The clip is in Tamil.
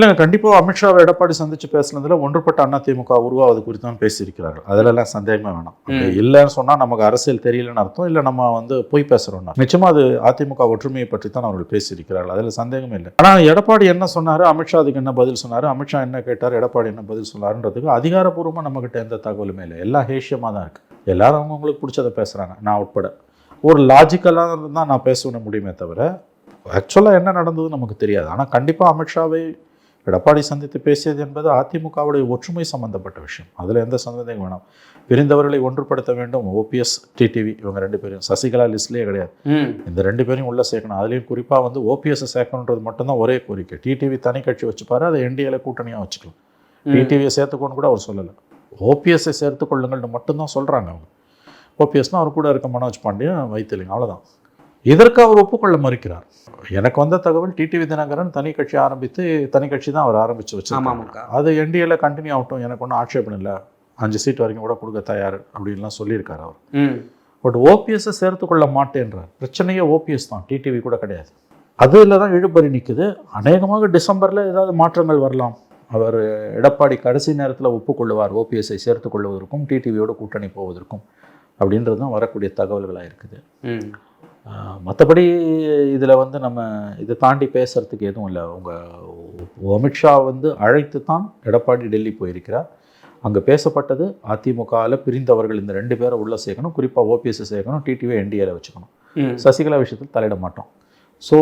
இல்லைங்க, கண்டிப்பாக அமித்ஷாவை எடப்பாடி சந்திச்சு பேசுனதுல ஒன்றுபட்ட அதிமுக உருவாவது குறித்து தான் பேசியிருக்கிறார்கள். அதிலெல்லாம் சந்தேகமே வேணாம். இல்லைன்னு சொன்னால் நமக்கு அரசியல் தெரியலன்னு அர்த்தம், இல்லை நம்ம போய் பேசுகிறோம்னா நிச்சயமாக அது அதிமுக ஒற்றுமையை பற்றி தான் அவர்கள் பேசியிருக்கிறார்கள். அதில் சந்தேகமே இல்லை. ஆனால் எடப்பாடி என்ன சொன்னார், அமித்ஷா அதுக்கு என்ன பதில் சொன்னார், அமித்ஷா என்ன கேட்டார், எடப்பாடி என்ன பதில் சொன்னார்ன்றதுக்கு அதிகாரப்பூர்வமாக நம்மகிட்ட எந்த தகவலுமே இல்லை. எல்லாம் ஹேஷியமாக தான் இருக்குது. எல்லாரும் அவங்களுக்கு பிடிச்சதை பேசுகிறாங்க, நான் உட்பட. ஒரு லாஜிக்கலாக தான் நான் பேச முடியுமே தவிர ஆக்சுவலாக என்ன நடந்தது நமக்கு தெரியாது. ஆனால் கண்டிப்பாக அமித்ஷாவை எடப்பாடி சந்தித்து பேசியது என்பது அதிமுகவுடைய ஒற்றுமை சம்பந்தப்பட்ட விஷயம். அதில் எந்த சந்தேகம் வேணாம். பிரிந்தவர்களை ஒன்றுபடுத்த வேண்டும். ஓபிஎஸ், டிடிவி இவங்க 2 பேரும் சசிகலா லிஸ்ட்லேயே கிடையாது. இந்த 2 பேரையும் உள்ளே சேர்க்கணும். அதுலேயும் குறிப்பாக ஓபிஎஸ்ஸை சேர்க்கணுன்றது மட்டும்தான் ஒரே கோரிக்கை. டிடிவி தனி கட்சி வச்சுப்பாரு, அதை என்டிஏல கூட்டணியாக வச்சுக்கலாம். டிடிவியை சேர்த்துக்கோன்னு கூட அவர் சொல்லலை. ஓபிஎஸ்ஸை சேர்த்துக்கொள்ளுங்கள்னு மட்டும்தான் சொல்கிறாங்க அவங்க. ஓபிஎஸ்னால் அவர் கூட இருக்க மனோஜ் பாண்டியன் வைத்திலிங்க, அவ்வளோதான். இதற்கு அவர் ஒப்புக்கொள்ள மறுக்கிறார். எனக்கு வந்த தகவல் டிடிவி தினகரன் தனி கட்சி ஆரம்பித்து, தனி கட்சி தான் அவர் ஆரம்பித்து வச்சிருக்காங்க. அது என்டிஏல கண்டினியூ ஆகட்டும், எனக்கு ஒன்றும் ஆட்சேபம் இல்லை, 5 சீட் வரைக்கும் கூட கொடுக்க தயார் அப்படின்லாம் சொல்லியிருக்காரு அவர். பட் ஓபிஎஸ்ஸை சேர்த்துக்கொள்ள மாட்டேன்றார். பிரச்சனையே ஓபிஎஸ் தான், டிடிவி கூட கிடையாது. அதில் தான் இழுபறி நிற்குது. அநேகமாக டிசம்பரில் ஏதாவது மாற்றங்கள் வரலாம். அவர் எடப்பாடி கடைசி நேரத்தில் ஒப்புக்கொள்ளுவார் ஓபிஎஸ்ஸை சேர்த்துக்கொள்வதற்கும் டிடிவியோட கூட்டணி போவதற்கும் அப்படின்றது தான் வரக்கூடிய தகவல்களாக இருக்குது. மற்றபடி இதில் நம்ம இதை தாண்டி பேசுகிறதுக்கு எதுவும் இல்லை. உங்கள் அமித்ஷா அழைத்து தான் எடப்பாடி டெல்லி போயிருக்கிறார். அங்கே பேசப்பட்டது அதிமுகவில் பிரிந்தவர்கள் இந்த 2 பேரை உள்ளே சேர்க்கணும், குறிப்பாக ஓபிஎஸ்ஸை சேர்க்கணும், டிடிவி என்டிஏல வச்சுக்கணும். சசிகலா விஷயத்தில் தலையிட மாட்டோம். ஸோ